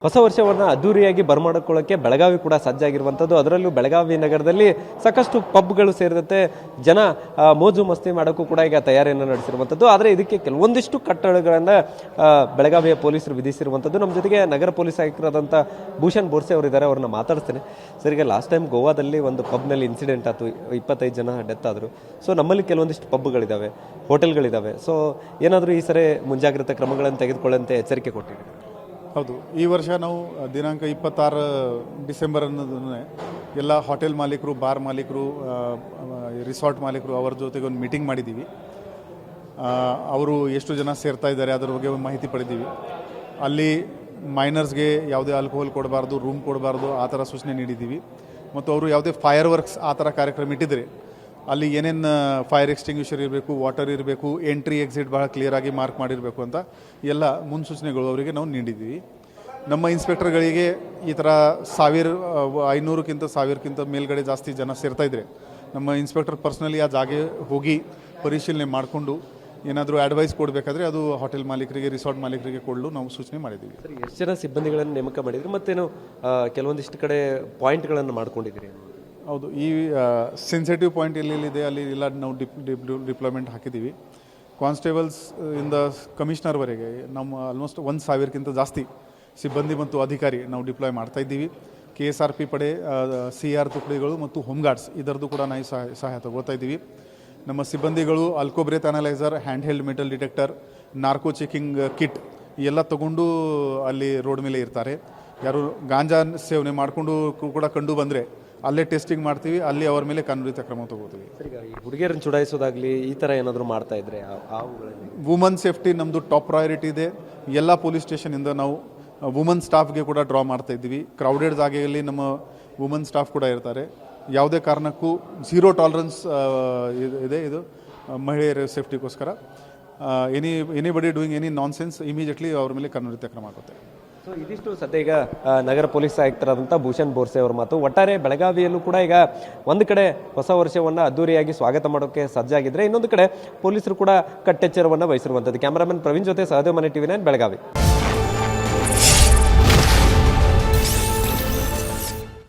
ಹೊಸ ವರ್ಷವನ್ನು ಅದ್ದೂರಿಯಾಗಿ ಬರಮಾಡಿಕೊಳ್ಳೋಕ್ಕೆ ಬೆಳಗಾವಿ ಕೂಡ ಸಜ್ಜಾಗಿರುವಂಥದ್ದು. ಅದರಲ್ಲೂ ಬೆಳಗಾವಿ ನಗರದಲ್ಲಿ ಸಾಕಷ್ಟು ಪಬ್ಗಳು ಸೇರಿದಂತೆ ಜನ ಮೋಜು ಮಸ್ತಿ ಮಾಡೋಕ್ಕೂ ಕೂಡ ಈಗ ತಯಾರಿಯನ್ನು ನಡೆಸಿರುವಂಥದ್ದು. ಆದರೆ ಇದಕ್ಕೆ ಕೆಲವೊಂದಿಷ್ಟು ಕಟ್ಟಡಗಳನ್ನು ಬೆಳಗಾವಿಯ ಪೊಲೀಸರು ವಿಧಿಸಿರುವಂಥದ್ದು. ನಮ್ಮ ಜೊತೆಗೆ ನಗರ ಪೊಲೀಸ್ ಆಯುಕ್ತರಾದಂಥ ಭೂಷಣ್ ಬೋರ್ಸೆ ಅವರಿದ್ದಾರೆ, ಅವ್ರನ್ನ ಮಾತಾಡ್ತೇನೆ. ಸರ್, ಈಗ ಲಾಸ್ಟ್ ಟೈಮ್ ಗೋವಾದಲ್ಲಿ ಒಂದು ಪಬ್ನಲ್ಲಿ ಇನ್ಸಿಡೆಂಟ್ ಆಯಿತು, 25 ಜನ ಡೆತ್ ಆದರು. ಸೊ ನಮ್ಮಲ್ಲಿ ಕೆಲವೊಂದಿಷ್ಟು ಪಬ್ಗಳಿದ್ದಾವೆ, ಹೋಟೆಲ್ಗಳಿದ್ದಾವೆ. ಸೊ ಏನಾದರೂ ಈ ಸರಿ ಮುಂಜಾಗ್ರತಾ ಕ್ರಮಗಳನ್ನು ತೆಗೆದುಕೊಳ್ಳುವಂತೆ ಎಚ್ಚರಿಕೆ ಕೊಟ್ಟಿದ್ದೀವಿ? ಹೌದು, ಈ ವರ್ಷ ನಾವು ದಿನಾಂಕ 26 ಡಿಸೆಂಬರ್ ಅನ್ನೋದನ್ನೇ ಎಲ್ಲ ಹೋಟೆಲ್ ಮಾಲೀಕರು, ಬಾರ್ ಮಾಲೀಕರು, ರಿಸಾರ್ಟ್ ಮಾಲೀಕರು ಅವರ ಜೊತೆಗೆ ಒಂದು ಮೀಟಿಂಗ್ ಮಾಡಿದ್ದೀವಿ. ಅವರು ಎಷ್ಟು ಜನ ಸೇರ್ತಾ ಇದ್ದಾರೆ ಅದರ ಬಗ್ಗೆ ಒಂದು ಮಾಹಿತಿ ಪಡೆದೀವಿ. ಅಲ್ಲಿ ಮೈನರ್ಸ್ಗೆ ಯಾವುದೇ ಆಲ್ಕೋಹಾಲ್ ಕೊಡಬಾರ್ದು, ರೂಮ್ ಕೊಡಬಾರ್ದು, ಆ ಥರ ಸೂಚನೆ ನೀಡಿದ್ದೀವಿ. ಮತ್ತು ಅವರು ಯಾವುದೇ ಫೈರ್ ವರ್ಕ್ಸ್ ಆ ಥರ ಕಾರ್ಯಕ್ರಮ ಇಟ್ಟಿದ್ರೆ ಅಲ್ಲಿ ಏನೇನು ಫೈರ್ ಎಕ್ಸ್ಟಿಂಗ್ವಿಷರ್ ಇರಬೇಕು, ವಾಟರ್ ಇರಬೇಕು, ಎಂಟ್ರಿ ಎಕ್ಸಿಟ್ ಭಾಳ ಕ್ಲಿಯರಾಗಿ ಮಾರ್ಕ್ ಮಾಡಿರಬೇಕು ಅಂತ ಎಲ್ಲ ಮುನ್ಸೂಚನೆಗಳು ಅವರಿಗೆ ನಾವು ನೀಡಿದ್ದೀವಿ. ನಮ್ಮ ಇನ್ಸ್ಪೆಕ್ಟರ್ಗಳಿಗೆ ಈ ಥರ 1500ಕ್ಕಿಂತ ಮೇಲ್ಗಡೆ ಜಾಸ್ತಿ ಜನ ಸೇರ್ತಾಯಿದ್ರೆ ನಮ್ಮ ಇನ್ಸ್ಪೆಕ್ಟರ್ ಪರ್ಸ್ನಲಿ ಆ ಜಾಗೆ ಹೋಗಿ ಪರಿಶೀಲನೆ ಮಾಡಿಕೊಂಡು ಏನಾದರೂ ಅಡ್ವೈಸ್ ಕೊಡಬೇಕಾದ್ರೆ ಅದು ಹೋಟೆಲ್ ಮಾಲೀಕರಿಗೆ, ರಿಸಾರ್ಟ್ ಮಾಲೀಕರಿಗೆ ಕೊಡಲು ನಾವು ಸೂಚನೆ ಮಾಡಿದ್ದೀವಿ. ಸರ್, ಎಷ್ಟು ಜನ ಸಿಬ್ಬಂದಿಗಳನ್ನು ನೇಮಕ ಮಾಡಿದ್ರಿ? ಮತ್ತೇನು ಕೆಲವೊಂದಿಷ್ಟು ಕಡೆ ಪಾಯಿಂಟ್ಗಳನ್ನು ಮಾಡ್ಕೊಂಡಿದ್ದೀರಿ? ಹೌದು, ಈ ಸೆನ್ಸಿಟಿವ್ ಪಾಯಿಂಟ್ ಎಲ್ಲೆಲ್ಲಿದೆ ಅಲ್ಲಿ ಎಲ್ಲ ನಾವು ಡಿಪ್ಲಾಯ್ಮೆಂಟ್ ಹಾಕಿದ್ದೀವಿ. ಕಾನ್ಸ್ಟೇಬಲ್ಸ್ ಇಂದ ಕಮಿಷನರ್ವರೆಗೆ ನಮ್ಮ ಆಲ್ಮೋಸ್ಟ್ 1000ಕ್ಕಿಂತ ಜಾಸ್ತಿ ಸಿಬ್ಬಂದಿ ಮತ್ತು ಅಧಿಕಾರಿ ನಾವು ಡಿಪ್ಲಾಯ್ ಮಾಡ್ತಾಯಿದ್ದೀವಿ. KSRP ಪಡೆ, CR ತುಕಡಿಗಳು ಮತ್ತು ಹೋಮ್ ಗಾರ್ಡ್ಸ್ ಇದರದ್ದು ಕೂಡ ನಾವು ಸಹಾಯ ತಗೋತಾ ಇದ್ದೀವಿ. ನಮ್ಮ ಸಿಬ್ಬಂದಿಗಳು alco breath analyser, hand held metal detector, narco checking kit ಎಲ್ಲ ತಗೊಂಡು ಅಲ್ಲಿ ರೋಡ್ ಮೇಲೆ ಇರ್ತಾರೆ. ಯಾರು ಗಾಂಜಾ ಸೇವನೆ ಮಾಡಿಕೊಂಡು ಕೂಡ ಕಂಡು ಬಂದರೆ ಅಲ್ಲೇ ಟೆಸ್ಟಿಂಗ್ ಮಾಡ್ತೀವಿ, ಅಲ್ಲಿ ಅವರ ಮೇಲೆ ಕಾನೂನಿತ ಕ್ರಮ ತಗೋತೀವಿ. ಹುಡುಗಿಯರನ್ನು ಚುಡಾಯಿಸೋದಾಗಲಿ ಈ ಥರ ಏನಾದರೂ ಮಾಡ್ತಾ ಇದ್ರೆ? ವುಮನ್ ಸೇಫ್ಟಿ ನಮ್ಮದು ಟಾಪ್ ಪ್ರಯಾರಿಟಿ ಇದೆ. ಎಲ್ಲ ಪೊಲೀಸ್ ಸ್ಟೇಷನಿಂದ ನಾವು ವುಮನ್ ಸ್ಟಾಫ್ಗೆ ಕೂಡ ಡ್ರಾ ಮಾಡ್ತಾ ಇದ್ದೀವಿ. ಕ್ರೌಡೆಡ್ ಜಾಗೆಯಲ್ಲಿ ನಮ್ಮ ವುಮನ್ ಸ್ಟಾಫ್ ಕೂಡ ಇರ್ತಾರೆ. ಯಾವುದೇ ಕಾರಣಕ್ಕೂ 0 ಟಾಲರೆನ್ಸ್ ಇದೆ ಇದು ಮಹಿಳೆಯರ ಸೇಫ್ಟಿಗೋಸ್ಕರ. Anybody doing any nonsense immediately ಅವ್ರ ಮೇಲೆ ಕಾನೂನಿತ ಕ್ರಮ ಆಗುತ್ತೆ. ಸೊ ಇದಿಷ್ಟು ಸದ್ಯ ಈಗ ನಗರ ಪೊಲೀಸ್ ಆಯುಕ್ತರಾದಂಥ ಭೂಷಣ್ ಬೋರ್ಸೆ ಅವರ ಮಾತು. ಒಟ್ಟಾರೆ ಬೆಳಗಾವಿಯಲ್ಲೂ ಕೂಡ ಈಗ ಒಂದು ಕಡೆ ಹೊಸ ವರ್ಷವನ್ನು ಅದ್ದೂರಿಯಾಗಿ ಸ್ವಾಗತ ಮಾಡೋಕ್ಕೆ ಸಜ್ಜಾಗಿದ್ದರೆ, ಇನ್ನೊಂದು ಕಡೆ ಪೊಲೀಸರು ಕೂಡ ಕಟ್ಟೆಚ್ಚರವನ್ನು ವಹಿಸಿರುವಂಥದ್ದು. ಕ್ಯಾಮರಾಮನ್ ಪ್ರವೀಣ್ ಜೊತೆ ಸಹದೇವ್, ಮನೆ TV9 ಬೆಳಗಾವಿ.